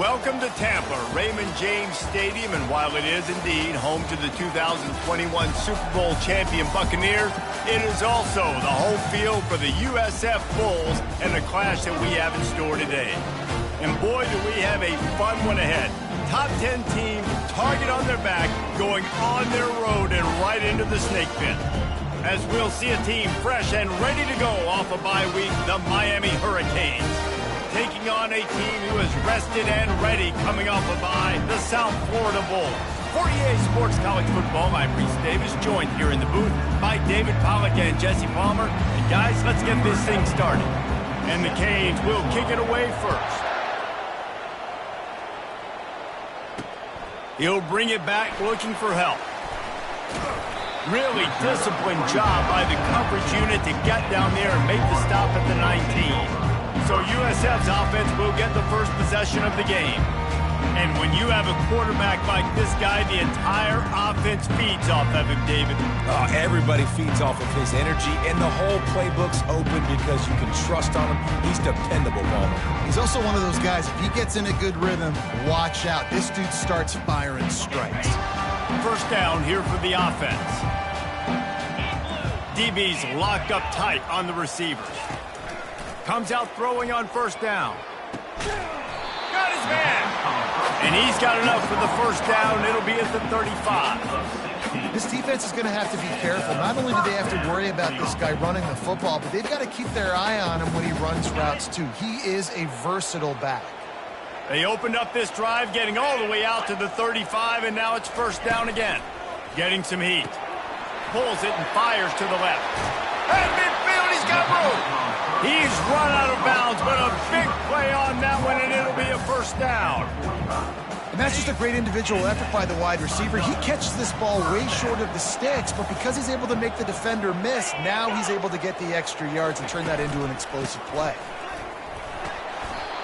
Welcome to Tampa, Raymond James Stadium, and while it is indeed home to the 2021 Super Bowl champion Buccaneers, it is also the home field for the USF Bulls and the clash that we have in store today. And boy, do we have a fun one ahead. Top 10 team, target on their back, going on their road and right into the snake pit. As we'll see a team fresh and ready to go off a bye week, the Miami Hurricanes. Taking on a team who is rested and ready coming off a bye, the South Florida Bulls. For EA Sports College Football, I'm Reese Davis, joined here in the booth by David Pollack and Jesse Palmer. And guys, let's get this thing started. And the Canes will kick it away first. He'll bring it back looking for help. Really disciplined job by the coverage unit to get down there and make the stop at the 19. So USF's offense will get the first possession of the game. And when you have a quarterback like this guy, the entire offense feeds off of him, David. Everybody feeds off of his energy, and the whole playbook's open because you can trust on him. He's dependable, Palmer. He's also one of those guys, if he gets in a good rhythm, watch out. This dude starts firing strikes. First down here for the offense. DB's locked up tight on the receivers. Comes out throwing on first down. Got his man. And he's got enough for the first down. It'll be at the 35. This defense is going to have to be careful. Not only do they have to worry about this guy running the football, but they've got to keep their eye on him when he runs routes too. He is a versatile back. They opened up this drive, getting all the way out to the 35, and now it's first down again. Getting some heat. Pulls it and fires to the left. And midfield, he's got room. He's run out of bounds, but a big play on that one, and it'll be a first down. And that's just a great individual effort by the wide receiver. He catches this ball way short of the sticks, but because he's able to make the defender miss, now he's able to get the extra yards and turn that into an explosive play.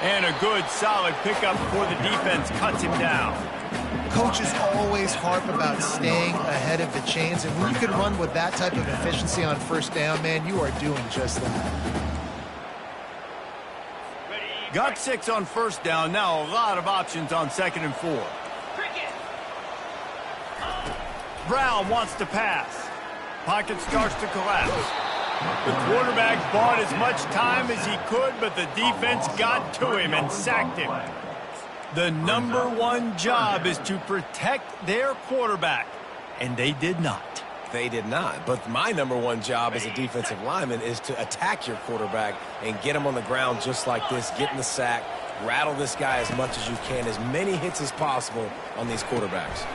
And a good, solid pickup before the defense cuts him down. Coaches always harp about staying ahead of the chains, and when you can run with that type of efficiency on first down, man, you are doing just that. Wk6 on first down. Now a lot of options on 2nd and 4. Brown wants to pass. Pocket starts to collapse. The quarterback bought as much time as he could, but the defense got to him and sacked him. The #1 job is to protect their quarterback, and they did not. They did not. But my #1 job as a defensive lineman is to attack your quarterback and get him on the ground just like this, get in the sack, rattle this guy as much as you can, as many hits as possible on these quarterbacks.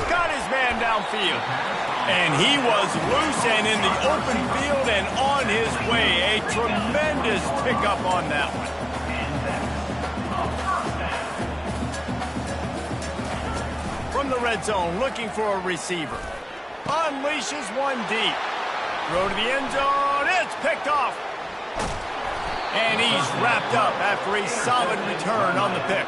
Got his man downfield. And he was loose and in the open field and on his way. A tremendous pickup on that one. From the red zone, looking for a receiver. Unleashes one deep. Throw to the end zone. It's picked off. And he's wrapped up after a solid return on the pick.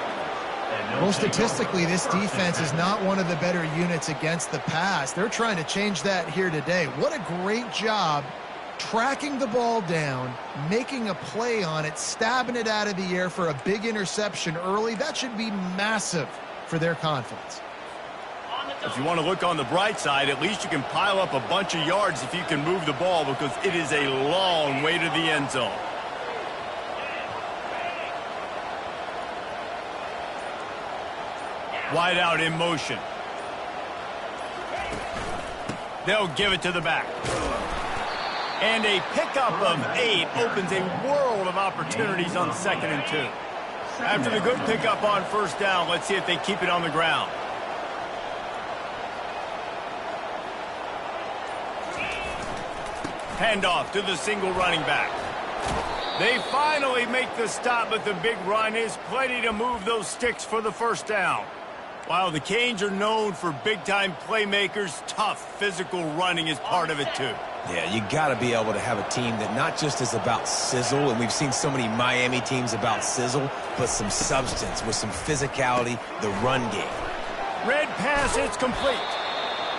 Well, statistically, this defense is not one of the better units against the pass. They're trying to change that here today. What a great job tracking the ball down, making a play on it, stabbing it out of the air for a big interception early. That should be massive for their confidence. If you want to look on the bright side, at least you can pile up a bunch of yards if you can move the ball, because it is a long way to the end zone. Wide out in motion. They'll give it to the back. And a pickup of 8 opens a world of opportunities on 2nd and 2. After the good pickup on first down, let's see if they keep it on the ground. Handoff to the single running back. They finally make the stop, but the big run is plenty to move those sticks for the first down. While the Canes are known for big-time playmakers, tough physical running is part of it too. Yeah, you got to be able to have a team that not just is about sizzle, and we've seen so many Miami teams about sizzle, but some substance with some physicality, the run game. Red pass, it's complete.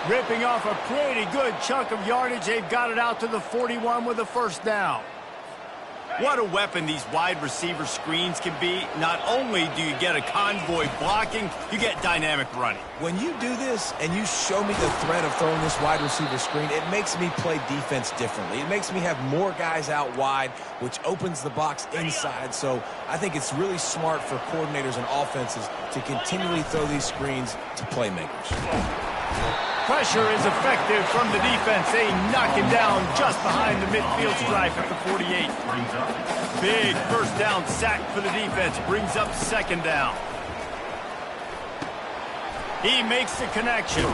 Ripping off a pretty good chunk of yardage. They've got it out to the 41 with a first down. What a weapon these wide receiver screens can be. Not only do you get a convoy blocking, you get dynamic running. When you do this and you show me the threat of throwing this wide receiver screen, it makes me play defense differently. It makes me have more guys out wide, which opens the box inside. So I think it's really smart for coordinators and offenses to continually throw these screens to playmakers. Pressure is effective from the defense. They knock him down just behind the midfield stripe at the 48. Big first down sack for the defense. Brings up second down. He makes the connection.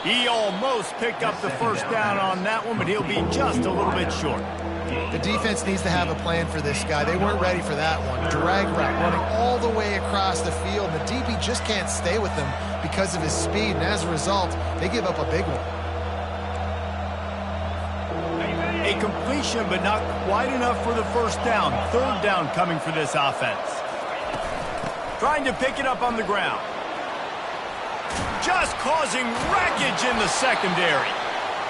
He almost picked up the first down on that one, but he'll be just a little bit short. The defense needs to have a plan for this guy. They weren't ready for that one. Drag route running all the way across the field. The DB just can't stay with him because of his speed, and as a result, they give up a big one. A completion, but not quite enough for the first down. Third down coming for this offense. Trying to pick it up on the ground. Just causing wreckage in the secondary.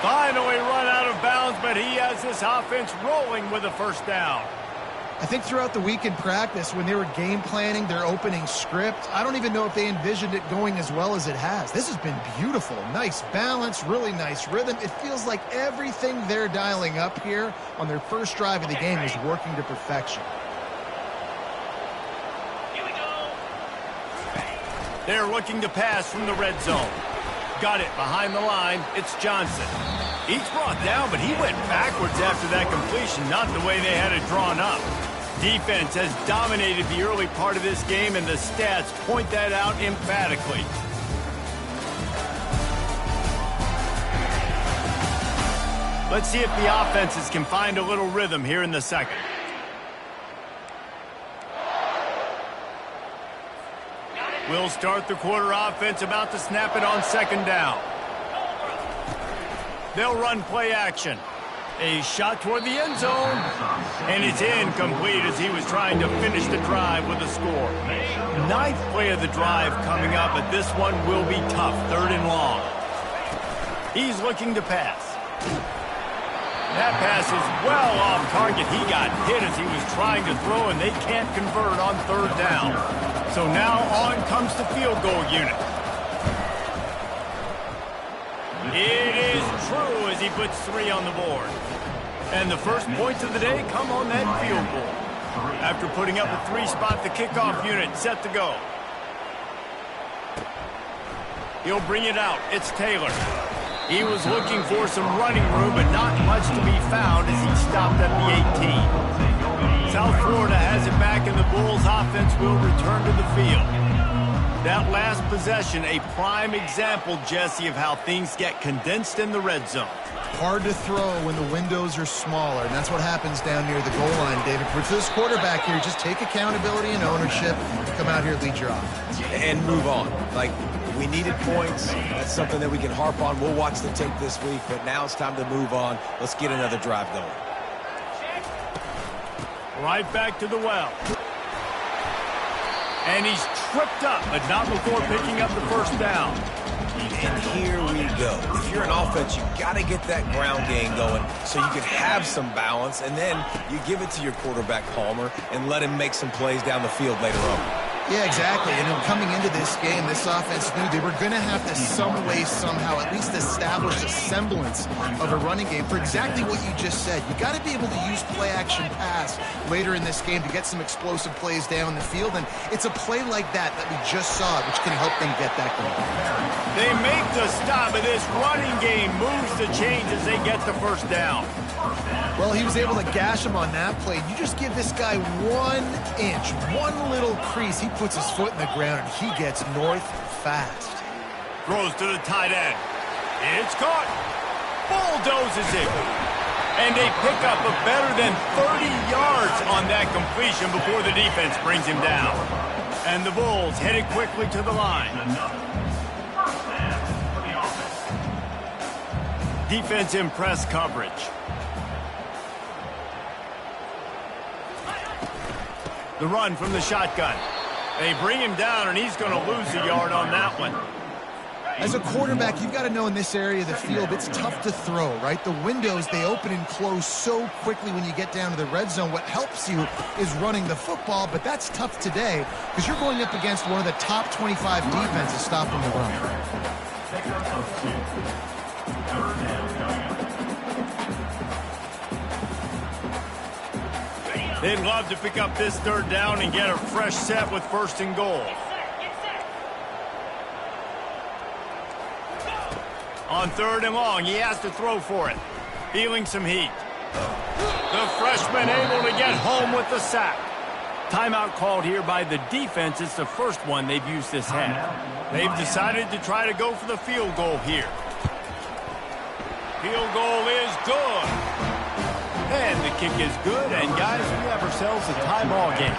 Finally run out of bounds, but he has this offense rolling with a first down. I think throughout the week in practice, when they were game planning their opening script, I don't even know if they envisioned it going as well as it has. This has been beautiful. Nice balance, really nice rhythm. It feels like everything they're dialing up here on their first drive of the game is working to perfection. They're looking to pass from the red zone. Got it behind the line. It's Johnson. He's brought down, but he went backwards after that completion, not the way they had it drawn up. Defense has dominated the early part of this game, and the stats point that out emphatically. Let's see if the offenses can find a little rhythm here in the second. We'll start the quarter offense, about to snap it on second down. They'll run play action. A shot toward the end zone. And it's incomplete as he was trying to finish the drive with a score. Ninth play of the drive coming up, but this one will be tough. Third and long. He's looking to pass. That pass is well off target. He got hit as he was trying to throw, and they can't convert on third down. So now on comes the field goal unit. It is true as he puts 3 on the board. And the first points of the day come on that field goal. After putting up a 3-spot, the kickoff unit set to go. He'll bring it out. It's Taylor. He was looking for some running room, but not much to be found as he stopped at the 18. South Florida has it back, and the Bulls offense will return to the field. That last possession, a prime example, Jesse, of how things get condensed in the red zone. Hard to throw when the windows are smaller, and that's what happens down near the goal line, David. For this quarterback here, just take accountability and ownership, come out here and lead your offense. And move on. Like, we needed points. That's something that we can harp on. We'll watch the tape this week, but now it's time to move on. Let's get another drive going. Right back to the well. And he's tripped up, but not before picking up the first down. And here we go. If you're an offense, you got to get that ground game going so you can have some balance, and then you give it to your quarterback, Palmer, and let him make some plays down the field later on. Yeah, exactly. And coming into this game, this offense knew they were going to have to some way, somehow, at least establish a semblance of a running game for exactly what you just said. You got to be able to use play-action pass later in this game to get some explosive plays down the field, and it's a play like that we just saw, which can help them get that going. They make the stop, but this running game moves the chains as they get the first down. Well, he was able to gash him on that play. You just give this guy 1 inch, one little crease. He puts his foot in the ground, and he gets north fast. Throws to the tight end. It's caught. Bulldozes it. And they pick up a better than 30 yards on that completion before the defense brings him down. And the Bulls headed quickly to the line. Defense in press coverage. The run from the shotgun. They bring him down, and he's going to lose a yard on that one. As a quarterback, you've got to know in this area of the field, it's tough to throw, right? The windows, they open and close so quickly when you get down to the red zone. What helps you is running the football, but that's tough today because you're going up against one of the top 25 defenses stopping the run. They'd love to pick up this third down and get a fresh set with 1st and goal. On 3rd and long, he has to throw for it. Feeling some heat. The freshman able to get home with the sack. Timeout called here by the defense. It's the first one they've used this half. They've decided to try to go for the field goal here. Field goal is good. And the kick is good. And guys, we have ourselves a tie ball game.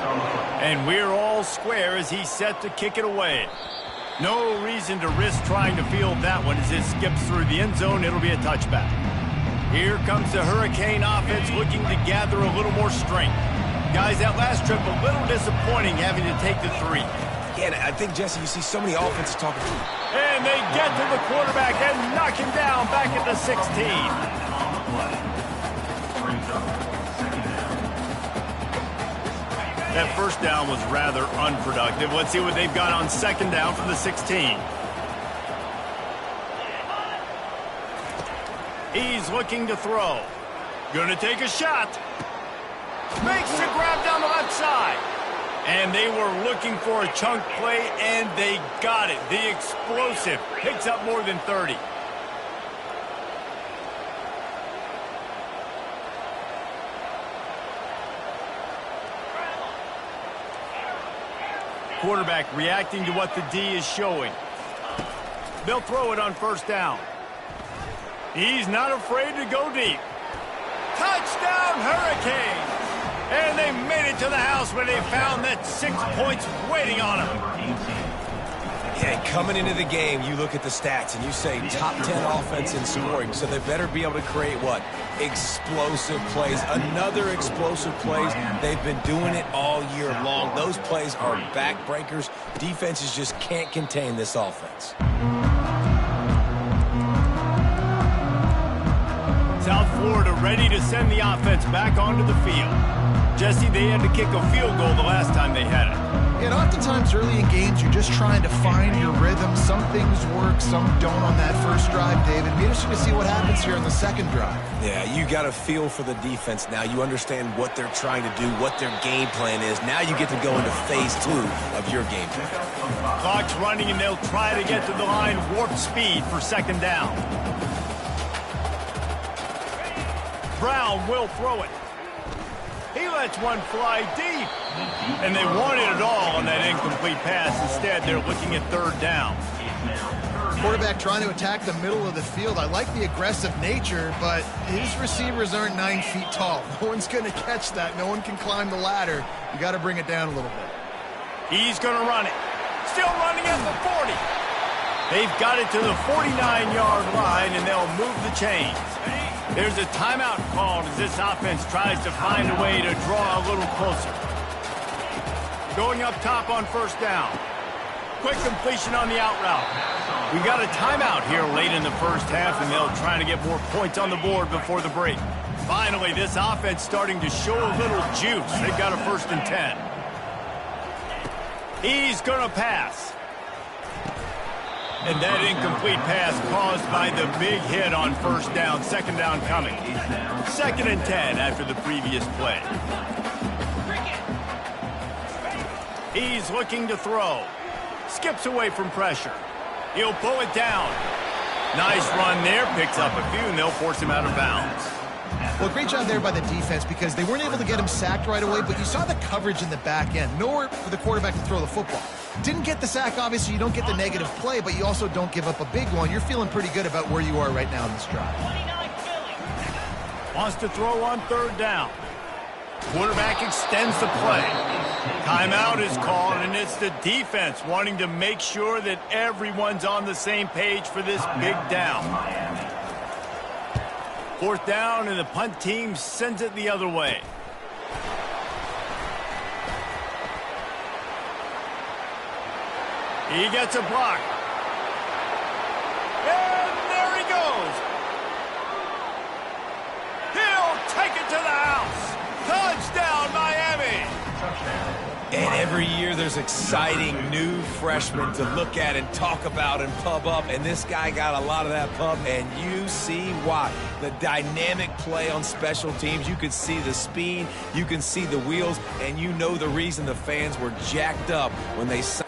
And we're all square as he's set to kick it away. No reason to risk trying to field that one as it skips through the end zone. It'll be a touchback. Here comes the Hurricane offense looking to gather a little more strength. Guys, that last trip a little disappointing having to take the 3. Yeah, I think, Jesse, you see so many offenses talking. And they get to the quarterback and knock him down back at the 16. That first down was rather unproductive. Let's see what they've got on 2nd down from the 16. He's looking to throw. Gonna take a shot. Makes the grab down the left side. And they were looking for a chunk play, and they got it. The explosive picks up more than 30. Quarterback reacting to what the D is showing. They'll throw it on 1st down. He's not afraid to go deep. Touchdown, Hurricanes! And they made it to the house when they found that 6 points waiting on them. Yeah, coming into the game, you look at the stats and you say top 10 offense in scoring, so they better be able to create what? Explosive plays. Another explosive plays. They've been doing it all year long. Those plays are backbreakers. Defenses just can't contain this offense. South Florida ready to send the offense back onto the field. Jesse, they had to kick a field goal the last time they had it. And oftentimes early in games, you're just trying to find your rhythm. Some things work, some don't on that first drive, David. Be interesting to see what happens here on the 2nd drive. Yeah, you got a feel for the defense now. You understand what they're trying to do, what their game plan is. Now you get to go into phase 2 of your game plan. Clock's running, and they'll try to get to the line warp speed for 2nd down. Brown will throw it. He lets one fly deep. And they wanted it all on that incomplete pass. Instead, they're looking at 3rd down. Quarterback trying to attack the middle of the field. I like the aggressive nature, but his receivers aren't 9 feet tall. No one's going to catch that. No one can climb the ladder. You got to bring it down a little bit. He's going to run it. Still running at the 40. They've got it to the 49-yard line, and they'll move the chains. There's a timeout called as this offense tries to find a way to draw a little closer. Going up top on 1st down. Quick completion on the out route. We got a timeout here late in the first half, and they'll try to get more points on the board before the break. Finally, this offense starting to show a little juice. They've got a 1st and 10. He's going to pass. And that incomplete pass caused by the big hit on 1st down. 2nd down coming. 2nd and 10 after the previous play. He's looking to throw. Skips away from pressure. He'll pull it down. Nice run there. Picks up a few, and they'll force him out of bounds. Well, great job there by the defense because they weren't able to get him sacked right away, but you saw the coverage in the back end. Nowhere for the quarterback to throw the football. Didn't get the sack, obviously. You don't get the negative play, but you also don't give up a big one. You're feeling pretty good about where you are right now in this drive. Wants to throw on 3rd down. Quarterback extends the play. Timeout is called, and it's the defense wanting to make sure that everyone's on the same page for this big down. 4th down, and the punt team sends it the other way. He gets a block. Every year there's exciting new freshmen to look at and talk about and pub up, and this guy got a lot of that pub, and you see why. The dynamic play on special teams, you can see the speed, you can see the wheels, and you know the reason the fans were jacked up when they saw.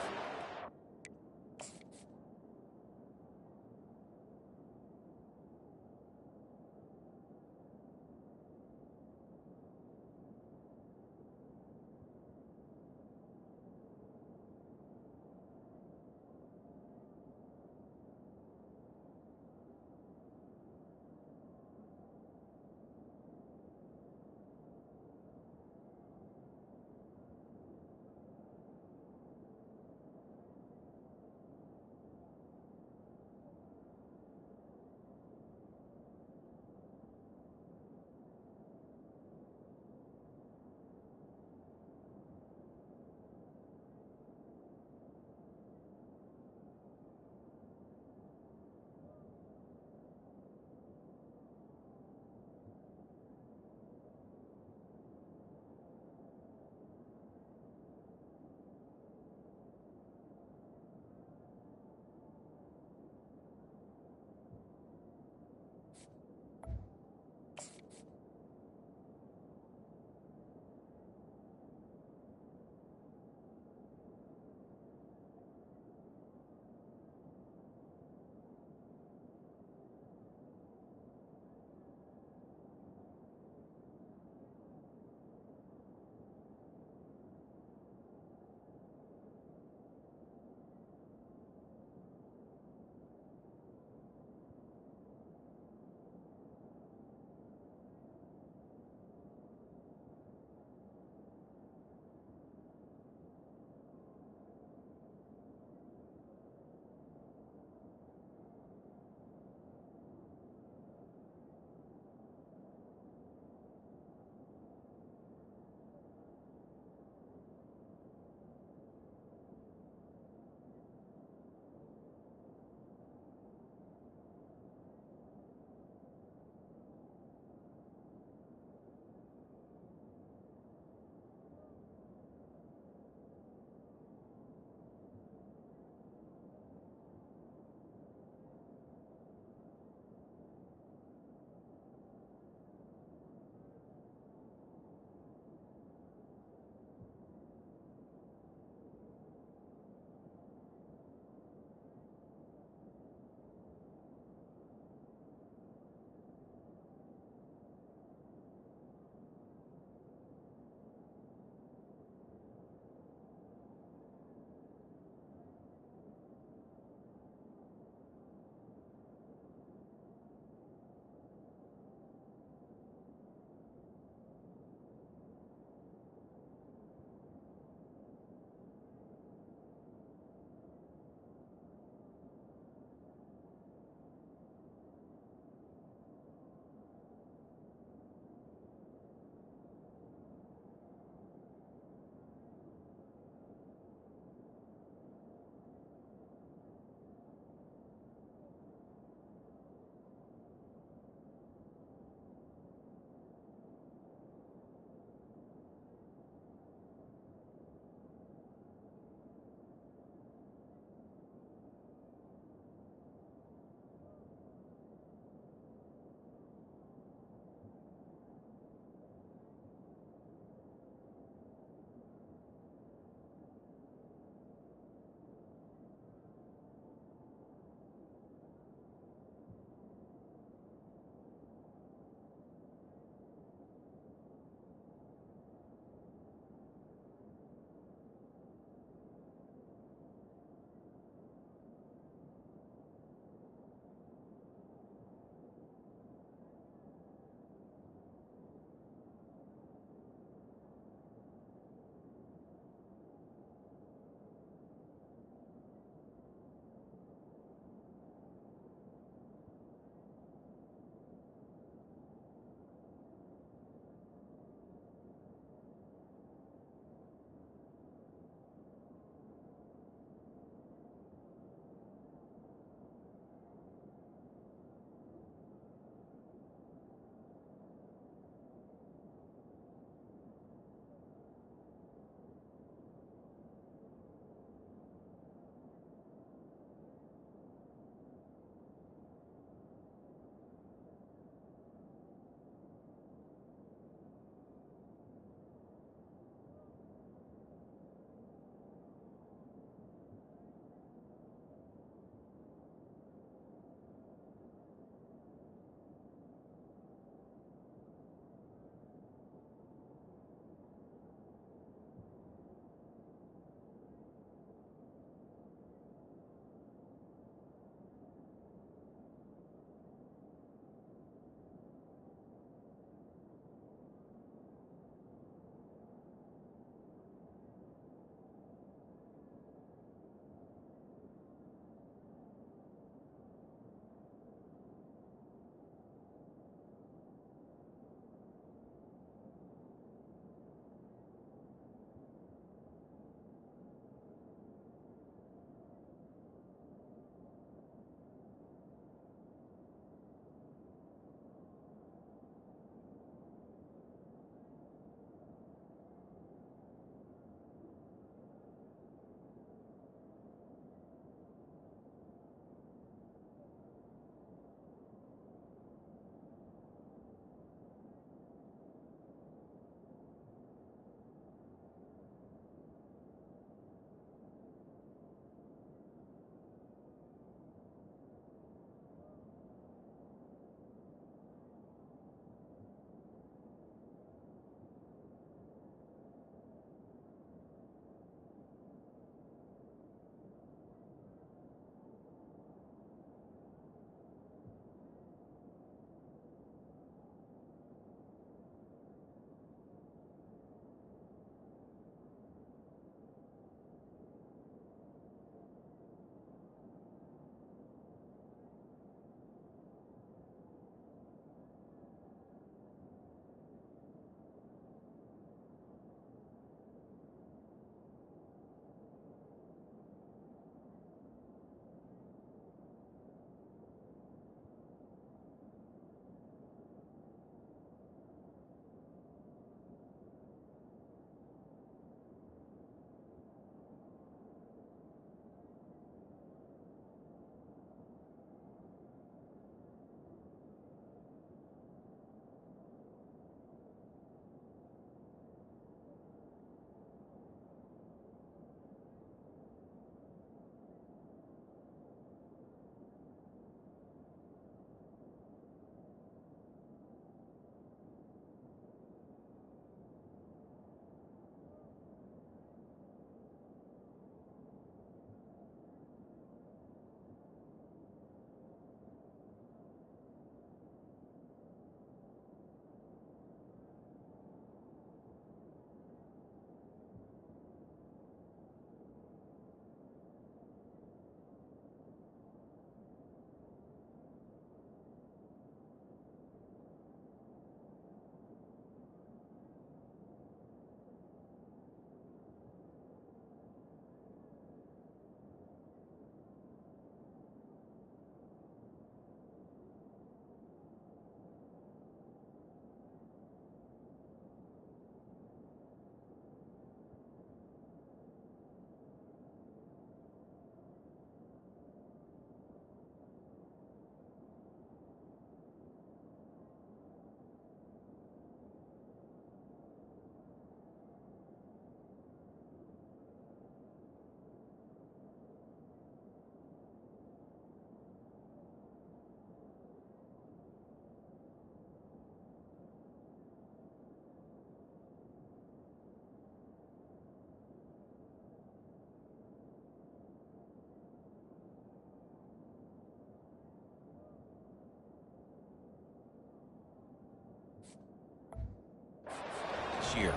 year.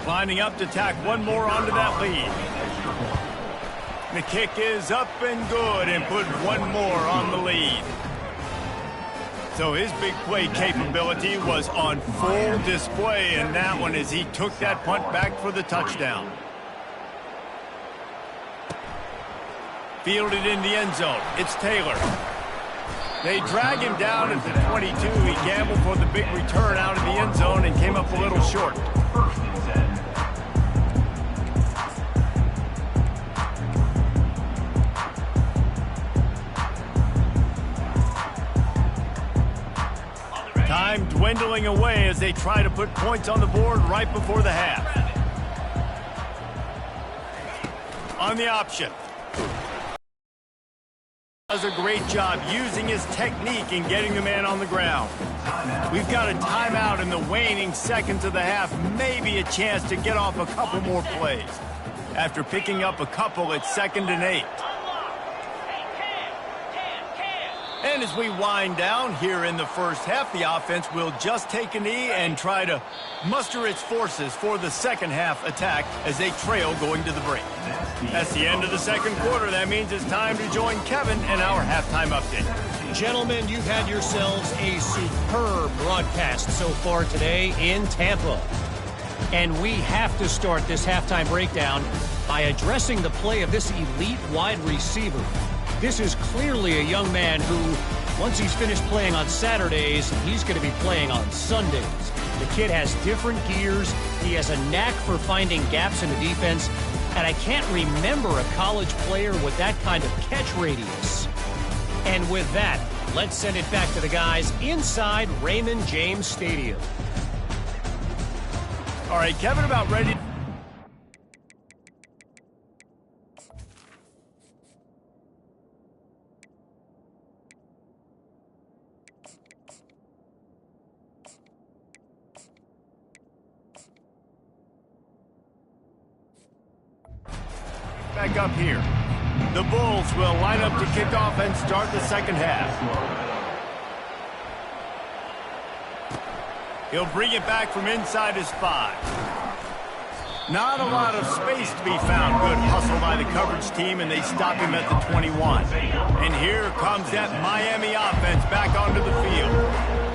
Lining up to tack one more onto that lead. The kick is up and good and put one more on the lead. So his big play capability was on full display in that one as he took that punt back for the touchdown. Fielded in the end zone. It's Taylor. They drag him down at the 22. He gambled for the big return out of the end zone and came up a little short. Time dwindling away as they try to put points on the board right before the half. On the option. Does a great job using his technique and getting the man on the ground. We've got a timeout in the waning seconds of the half, maybe a chance to get off a couple more plays. After picking up a couple, it's 2nd and 8. And as we wind down here in the first half, the offense will just take a knee and try to muster its forces for the second half attack as they trail going to the break. That's the end of the second quarter. That means it's time to join Kevin in our halftime update. Gentlemen, you've had yourselves a superb broadcast so far today in Tampa. And we have to start this halftime breakdown by addressing the play of this elite wide receiver. This is clearly a young man who, once he's finished playing on Saturdays, he's going to be playing on Sundays. The kid has different gears. He has a knack for finding gaps in the defense. And I can't remember a college player with that kind of catch radius. And with that, let's send it back to the guys inside Raymond James Stadium. All right, Kevin, about ready. Back up here. The Bulls will line up to kick off and start the second half. He'll bring it back from inside his 5. Not a lot of space to be found. Good hustle by the coverage team, and they stop him at the 21. And here comes that Miami offense back onto the field.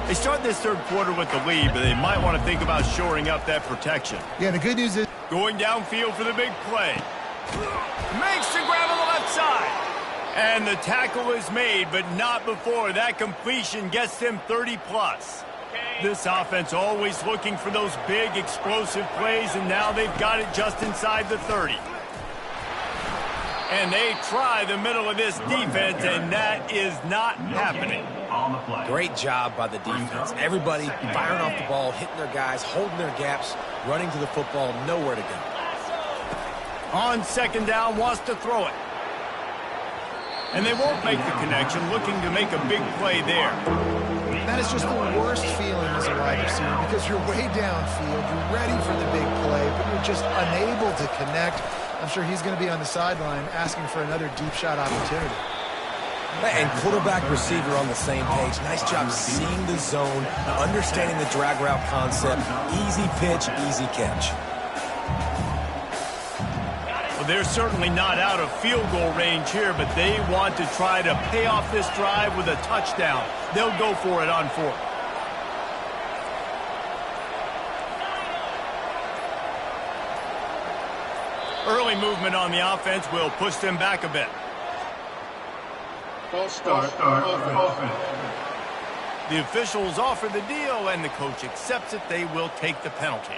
They start this third quarter with the lead, but they might want to think about shoring up that protection. Yeah, the good news is going downfield for the big play. Makes the grab on the left side. And the tackle is made, but not before that completion gets them 30-plus. This offense always looking for those big, explosive plays, and now they've got it just inside the 30. And they try the middle of this defense, and that is not happening. Great job by the defense. Everybody firing off the ball, hitting their guys, holding their gaps, running to the football, nowhere to go. On second down, wants to throw it. And they won't make the connection, looking to make a big play there. that is just the worst feeling as a wide receiver because you're way downfield, you're ready for the big play, but you're just unable to connect. I'm sure he's going to be on the sideline asking for another deep shot opportunity. And quarterback receiver on the same page. Nice job seeing the zone, understanding the drag route concept. Easy pitch, easy catch. Well, they're certainly not out of field goal range here, but they want to try to pay off this drive with a touchdown. They'll go for it on fourth. Early movement on the offense will push them back a bit. False start offense. The officials offer the deal, and the coach accepts it. They will take the penalty.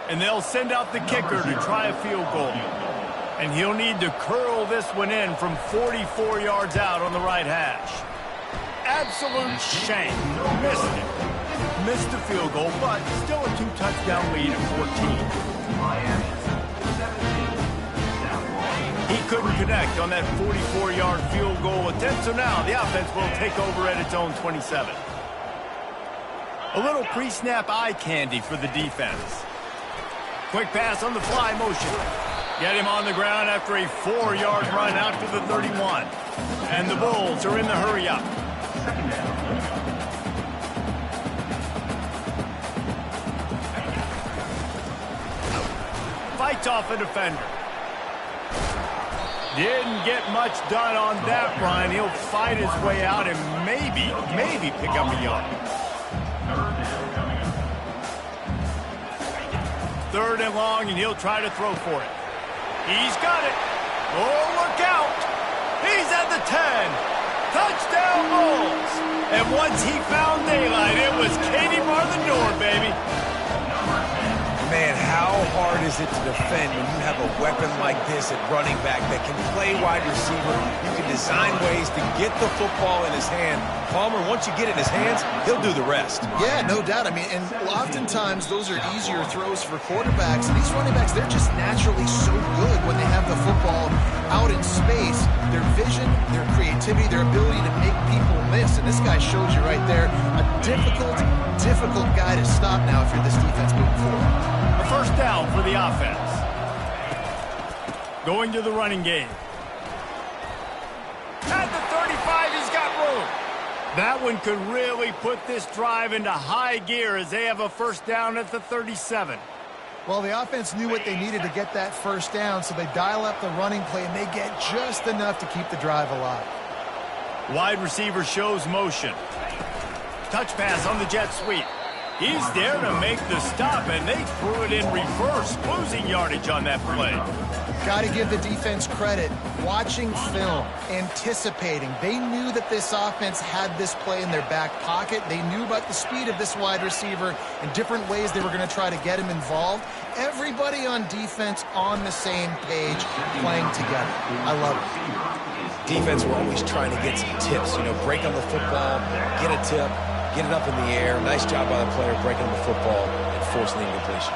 And they'll send out the kicker to try a field goal. And he'll need to curl this one in from 44 yards out on the right hash. Absolute shame. Missed it. Missed the field goal, but still a 2-touchdown lead of 14. He couldn't connect on that 44-yard field goal attempt, so now the offense will take over at its own 27. A little pre-snap eye candy for the defense. Quick pass on the fly motion. Get him on the ground after a 4-yard run out to the 31. And the Bulls are in the hurry-up. Fights off a defender. Didn't get much done on that run. He'll fight his way out and maybe pick up a yard. Third and long, and he'll try to throw for it. He's got it. Oh, look out. He's at the 10. Touchdown, Bulls. And once he found daylight, it was Katie bar the door, baby. Man, how hard is it to defend when you have a weapon like this at running back that can play wide receiver? You can design ways to get the football in his hand. Palmer, once you get it in his hands, he'll do the rest. Yeah, no doubt. I mean, and oftentimes those are easier throws for quarterbacks. And these running backs, they're just naturally so good when they have the football out in space. Their vision, their creativity, their ability to make people miss. And this guy shows you right there a difficult guy to stop now if you're this defense moving forward. A first down for the offense. Going to the running game. At the 35, he's got room. That one could really put this drive into high gear as they have a first down at the 37. Well, the offense knew what they needed to get that first down, so they dial up the running play, and they get just enough to keep the drive alive. Wide receiver shows motion. Touch pass on the jet sweep. He's there to make the stop, and they threw it in reverse, losing yardage on that play. Got to give the defense credit. Watching film, anticipating. They knew that this offense had this play in their back pocket. They knew about the speed of this wide receiver and different ways they were going to try to get him involved. Everybody on defense on the same page, playing together. I love it. Defense were always trying to get some tips, break on the football, get a tip, get it up in the air. Nice job by the player breaking the football and forcing the incompletion.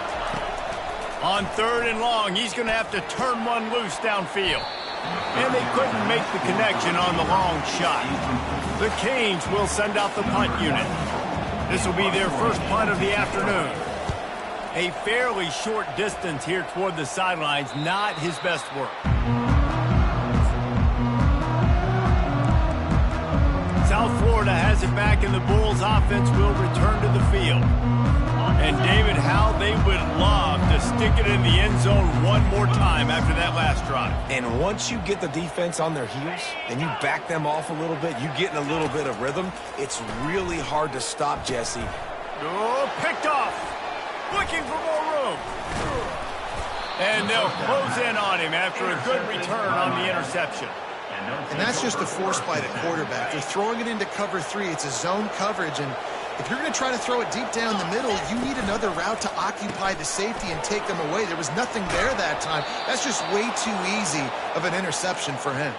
On third and long, he's going to have to turn one loose downfield. And they couldn't make the connection on the long shot. The Canes will send out the punt unit. This will be their first punt of the afternoon. A fairly short distance here toward the sidelines, not his best work. South Florida has it back, and the Bulls offense will return to the field. And David, how they would love to stick it in the end zone one more time after that last drive. And once you get the defense on their heels and you back them off a little bit, you get in a little bit of rhythm, it's really hard to stop, Jesse. Oh, picked off. Looking for more room. And they'll close in on him after a good return on the interception. And that's just a force by the quarterback. They're throwing it into cover 3. It's a zone coverage, and if you're going to try to throw it deep down the middle, you need another route to occupy the safety and take them away. There was nothing there that time. That's just way too easy of an interception for him.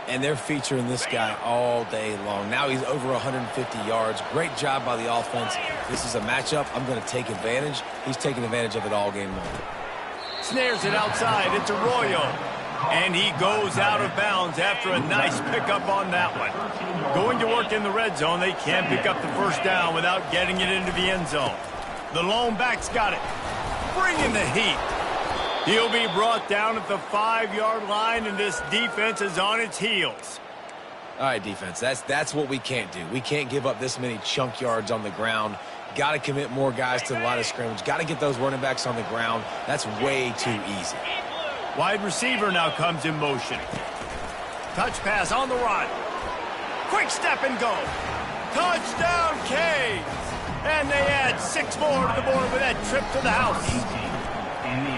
And they're featuring this guy all day long. Now he's over 150 yards. Great job by the offense. This is a matchup. I'm going to take advantage. He's taking advantage of it all game long. Snares it outside. It's Arroyo. And he goes out of bounds after a nice pickup on that one. Going to work in the red zone, they can't pick up the first down without getting it into the end zone. The lone back's got it. Bringing the heat. He'll be brought down at the 5-yard line, and this defense is on its heels. All right, defense, that's what we can't do. We can't give up this many chunk yards on the ground. Got to commit more guys to the line of scrimmage. Got to get those running backs on the ground. That's way too easy. Wide receiver now comes in motion. Touch pass on the run. Quick step and go. Touchdown, Canes. And they add 6 more to the board with that trip to the house.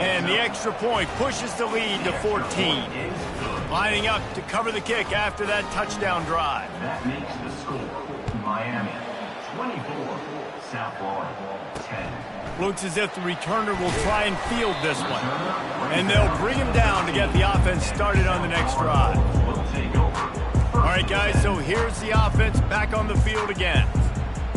And the extra point pushes the lead to 14. Lining up to cover the kick after that touchdown drive. That makes the score Miami 24, South Florida 10. Looks as if the returner will try and field this one. And they'll bring him down to get the offense started on the next drive. All right, guys, so here's the offense back on the field again.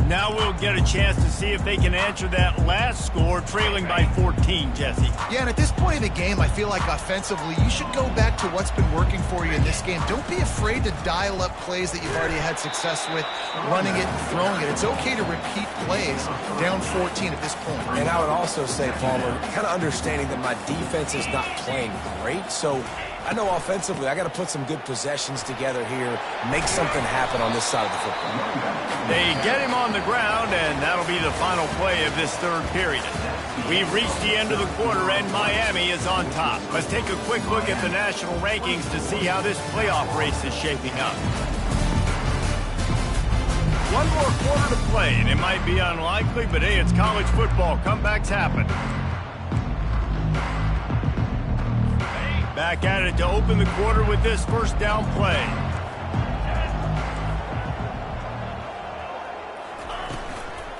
Now we'll get a chance to see if they can answer that last score, trailing by 14, Jesse. Yeah, and at this point in the game, I feel like offensively, you should go back to what's been working for you in this game. Don't be afraid to dial up plays that you've already had success with, running it and throwing it. It's okay to repeat plays down 14 at this point. And I would also say, Palmer, kind of understanding that my defense is not playing great, so I know offensively I got to put some good possessions together here, make something happen on this side of the football. They get him on the ground, and that'll be the final play of this third period. We've reached the end of the quarter, and Miami is on top. Let's take a quick look at the national rankings to see how this playoff race is shaping up. One more quarter to play, and it might be unlikely, but hey, it's college football. Comebacks happen. Back at it to open the quarter with this first down play.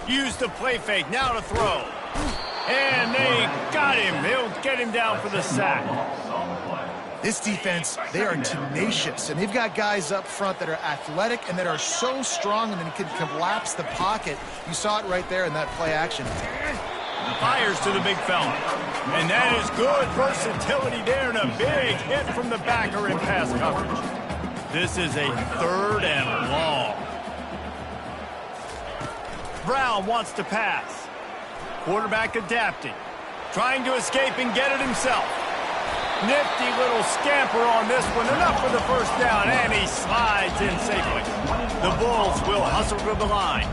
Use the play fake, now to throw. And they got him. They'll get him down for the sack. This defense, they are tenacious, and they've got guys up front that are athletic and that are so strong and then can collapse the pocket. You saw it right there in that play action. Fires to the big fella. And that is good versatility there and a big hit from the backer in pass coverage. This is a 3rd and long. Brown wants to pass. Quarterback adapting. Trying to escape and get it himself. Nifty little scamper on this one. Enough for the first down, and he slides in safely. The Bulls will hustle to the line.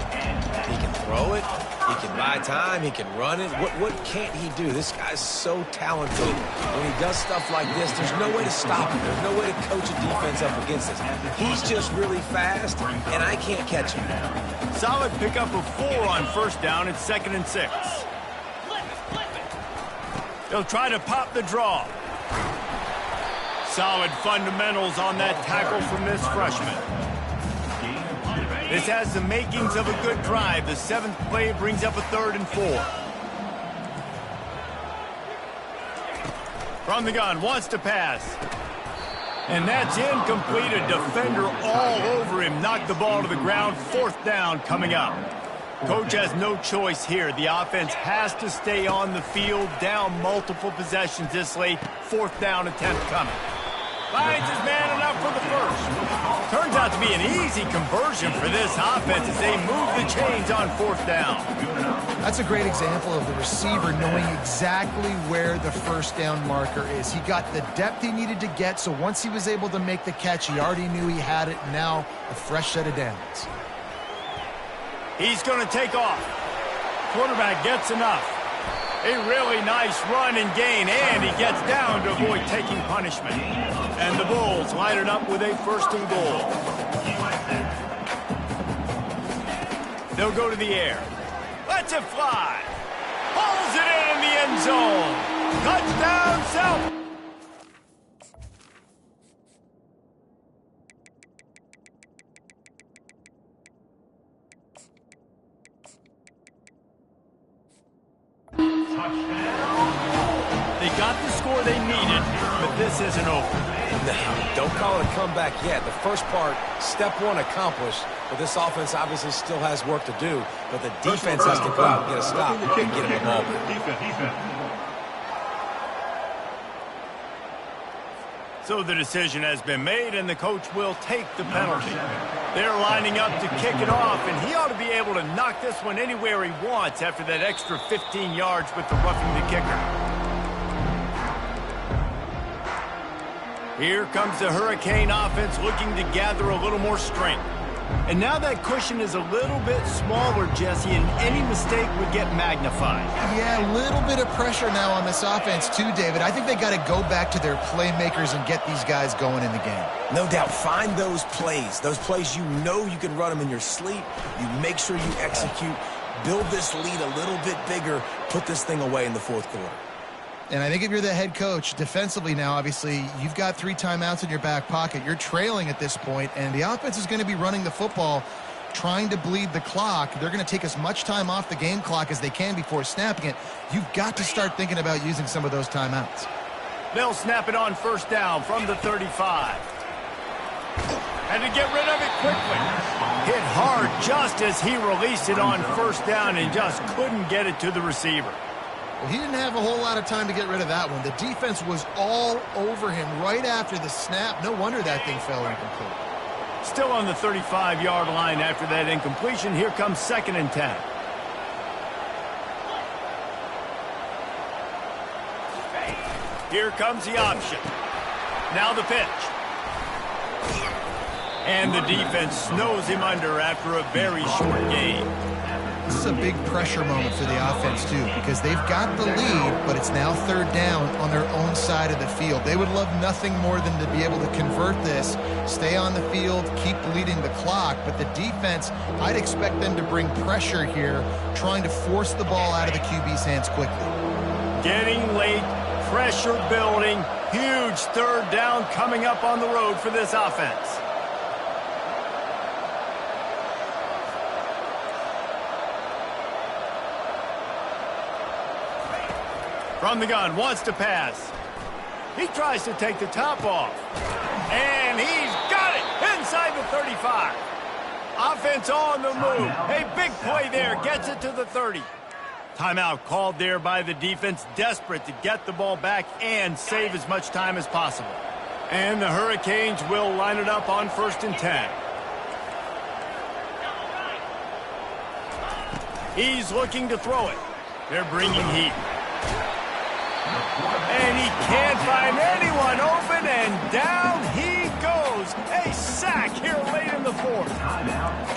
He can throw it. He can buy time. He can run it. What can't he do? This guy's so talented. When he does stuff like this, there's no way to stop him. There's no way to coach a defense up against this. He's just really fast, and I can't catch him. Solid pickup of 4 on first down. It's 2nd and 6. They'll try to pop the draw. Solid fundamentals on that tackle from this freshman. This has the makings of a good drive. The 7th play brings up a 3rd and 4. From the gun, wants to pass. And that's incomplete. A defender all over him. Knocked the ball to the ground. 4th down coming up. Coach has no choice here. The offense has to stay on the field, down multiple possessions this late. 4th down attempt coming. Finds his man enough for the first. Turns out to be an easy conversion for this offense as they move the chains on 4th down. That's a great example of the receiver knowing exactly where the first down marker is. He got the depth he needed to get, so once he was able to make the catch, he already knew he had it. Now a fresh set of downs. He's going to take off. Quarterback gets enough. A really nice run and gain, and he gets down to avoid taking punishment. And the Bulls line it up with a 1st and goal. They'll go to the air. Lets it fly. Pulls it in the end zone. Touchdown, South. They got the score they needed, but this isn't over. No, don't call it a comeback yet. The first part, step 1 accomplished, but this offense obviously still has work to do, but the defense has to go out and get a stop and get him the ball back. So the decision has been made, and the coach will take the penalty. They're lining up to kick it off, and he ought to be able to knock this one anywhere he wants after that extra 15 yards with the roughing the kicker. Here comes the Hurricane offense looking to gather a little more strength. And now that cushion is a little bit smaller, Jesse, and any mistake would get magnified. Yeah, a little bit of pressure now on this offense too, David. I think they got to go back to their playmakers and get these guys going in the game. No doubt, find those plays you know you can run them in your sleep. You make sure you execute, build this lead a little bit bigger, put this thing away in the 4th quarter. And I think if you're the head coach, defensively now, obviously, you've got 3 timeouts in your back pocket. You're trailing at this point, and the offense is going to be running the football, trying to bleed the clock. They're going to take as much time off the game clock as they can before snapping it. You've got to start thinking about using some of those timeouts. They'll snap it on 1st down from the 35. Had to get rid of it quickly. Hit hard just as he released it on first down and just couldn't get it to the receiver. Well, he didn't have a whole lot of time to get rid of that one. The defense was all over him right after the snap. No wonder that thing fell incomplete. Still on the 35-yard line after that incompletion. Here comes 2nd and 10. Here comes the option. Now the pitch. And the defense snows him under after a very short gain. This is a big pressure moment for the offense, too, because they've got the lead, but it's now 3rd down on their own side of the field. They would love nothing more than to be able to convert this, stay on the field, keep bleeding the clock, but the defense, I'd expect them to bring pressure here, trying to force the ball out of the QB's hands quickly. Getting late, pressure building, huge 3rd down coming up on the road for this offense. From the gun, wants to pass. He tries to take the top off. And he's got it inside the 35. Offense on the move. A big play there. Gets it to the 30. Timeout called there by the defense. Desperate to get the ball back and save as much time as possible. And the Hurricanes will line it up on 1st and 10. He's looking to throw it. They're bringing heat. And he can't find anyone open, and down he goes. A sack here late in the 4th.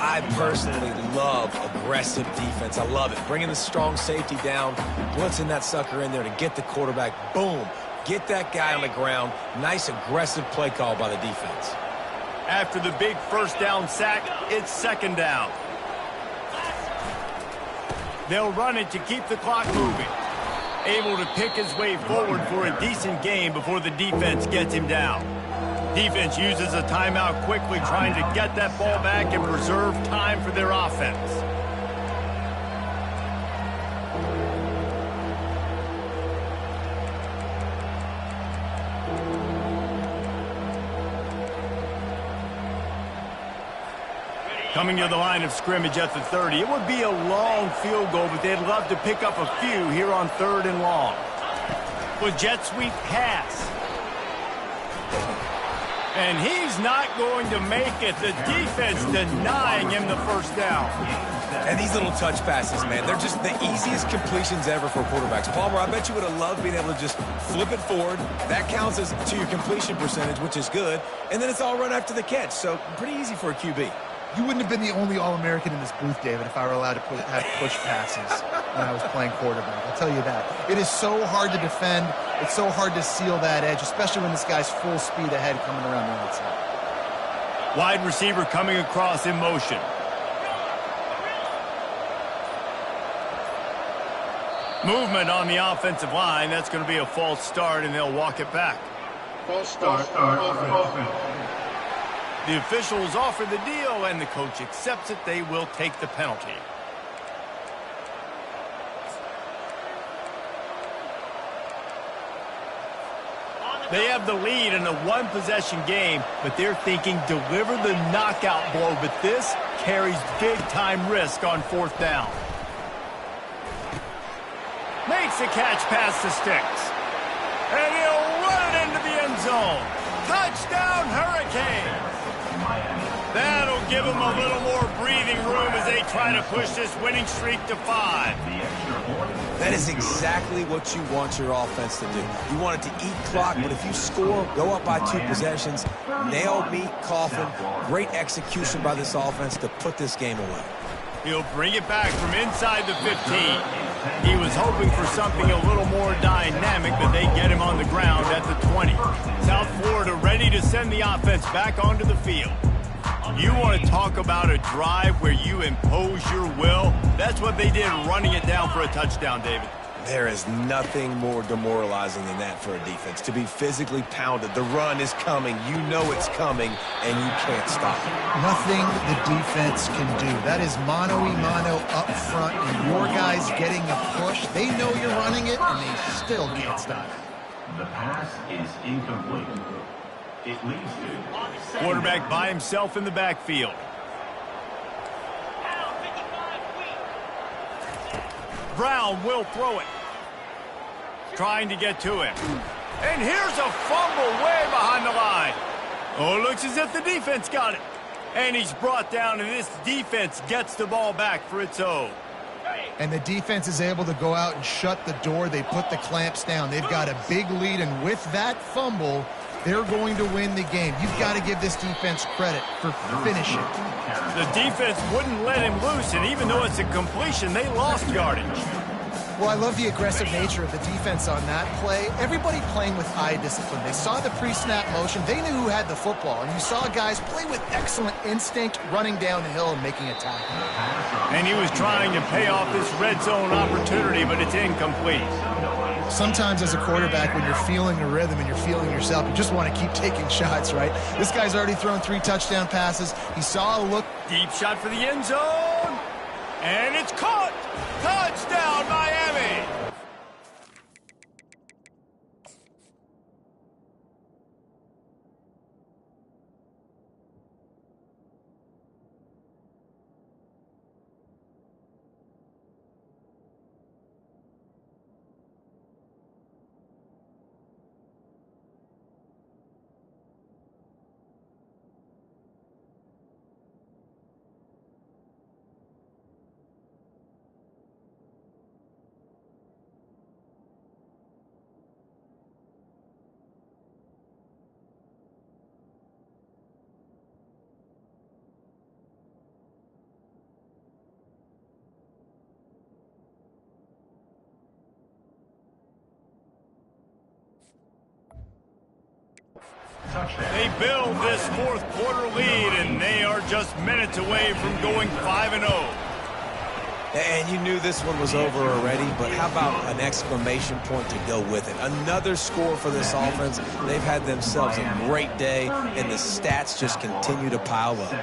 I personally love aggressive defense. I love it. Bringing the strong safety down, blitzing that sucker in there to get the quarterback. Boom. Get that guy on the ground. Nice aggressive play call by the defense. After the big 1st down sack, it's 2nd down. They'll run it to keep the clock moving. Able to pick his way forward for a decent gain before the defense gets him down. Defense uses a timeout quickly, trying to get that ball back and preserve time for their offense. Coming to the line of scrimmage at the 30. It would be a long field goal, but they'd love to pick up a few here on 3rd and long. With jet sweep pass. And he's not going to make it. The defense denying him the 1st down. And these little touch passes, man, they're just the easiest completions ever for quarterbacks. Palmer, I bet you would have loved being able to just flip it forward. That counts as to your completion percentage, which is good. And then it's all run after the catch. So pretty easy for a QB. You wouldn't have been the only All-American in this booth, David, if I were allowed to have push passes when I was playing quarterback. I'll tell you that. It is so hard to defend. It's so hard to seal that edge, especially when this guy's full speed ahead coming around the outside. Wide receiver coming across in motion. Movement on the offensive line. That's going to be a false start, and they'll walk it back. False start. Offense. The officials offer the deal, and the coach accepts it. They will take the penalty. They have the lead in a one-possession game, but they're thinking deliver the knockout blow, but this carries big-time risk on 4th down. Makes the catch past the sticks. And he'll run it into the end zone. Touchdown, Hurricanes! That'll give them a little more breathing room as they try to push this winning streak to 5. That is exactly what you want your offense to do. You want it to eat clock, but if you score, go up by 2 possessions, nail, meet, coffin, great execution by this offense to put this game away. He'll bring it back from inside the 15. He was hoping for something a little more dynamic, but they get him on the ground at the 20. South Florida ready to send the offense back onto the field. You want to talk about a drive where you impose your will? That's what they did, running it down for a touchdown, David. There is nothing more demoralizing than that for a defense, to be physically pounded. The run is coming. You know it's coming, and you can't stop it. Nothing the defense can do. That is mano-a-mano up front, and your guys getting a push. They know you're running it, and they still can't stop it. The pass is incomplete. It leads to Quarterback by himself in the backfield. Brown will throw it. Trying to get to him. And here's a fumble way behind the line. Oh, it looks as if the defense got it. And he's brought down, and this defense gets the ball back for its own. And the defense is able to go out and shut the door. They put the clamps down. They've got a big lead, and with that fumble, they're going to win the game. You've got to give this defense credit for finishing. The defense wouldn't let him loose, and even though it's a completion, they lost yardage. Well, I love the aggressive nature of the defense on that play. Everybody playing with eye discipline. They saw the pre-snap motion. They knew who had the football. And you saw guys play with excellent instinct, running down the hill and making a tackle. And he was trying to pay off this red zone opportunity, but it's incomplete. Sometimes as a quarterback, when you're feeling the rhythm and you're feeling yourself, you just want to keep taking shots, right? This guy's already thrown 3 touchdown passes. He saw a look. Deep shot for the end zone. And it's caught. Touchdown, Miami. They build this fourth quarter lead, and they are just minutes away from going 5-0. And you knew this one was over already, but how about an exclamation point to go with it? Another score for this offense. They've had themselves a great day, and the stats just continue to pile up.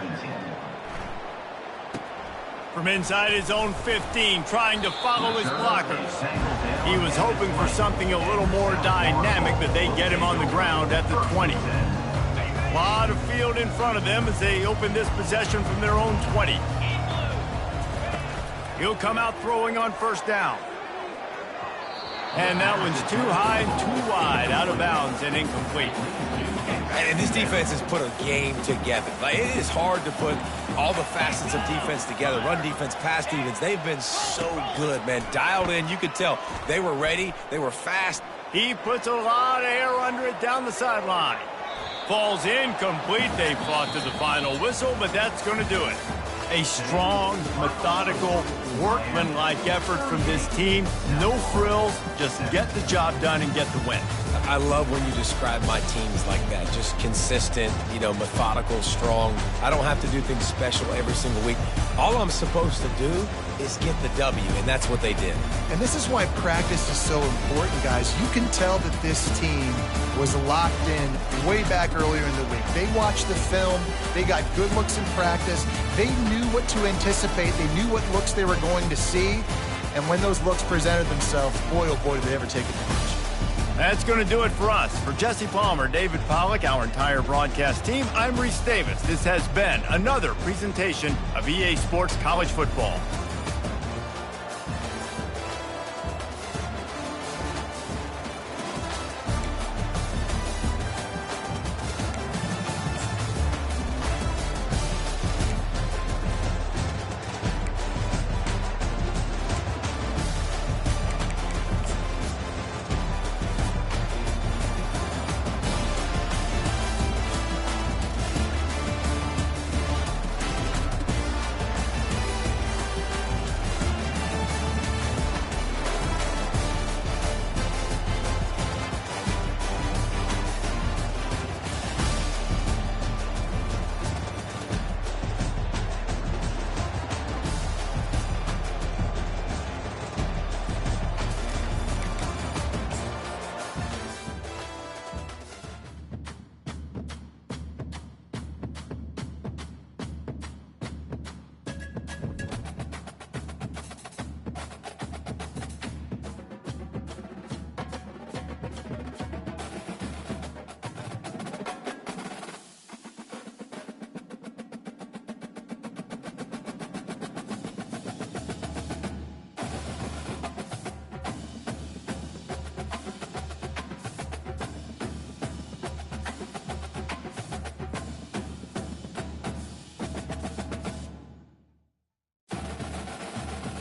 From inside his own 15, trying to follow his blockers. He was hoping for something a little more dynamic, but they get him on the ground at the 20. A lot of field in front of them as they open this possession from their own 20. He'll come out throwing on first down. And that one's too high and too wide, out of bounds and incomplete. And this defense has put a game together. Like, it is hard to put all the facets of defense together. Run defense, pass defense. They've been so good, man. Dialed in. You could tell they were ready. They were fast. He puts a lot of air under it down the sideline. Falls incomplete. They fought to the final whistle, but that's going to do it. A strong, methodical, workmanlike effort from this team. No frills, just get the job done and get the win. I love when you describe my teams like that. Just consistent, methodical, strong. I don't have to do things special every single week. All I'm supposed to do is get the W, and that's what they did. And this is why practice is so important, guys. You can tell that this team was locked in way back earlier in the week. They watched the film. They got good looks in practice. They knew what to anticipate. They knew what looks they were going to see. And when those looks presented themselves, boy, oh boy, did they ever take advantage. That's going to do it for us. For Jesse Palmer, David Pollack, our entire broadcast team, I'm Reese Davis. This has been another presentation of EA Sports College Football.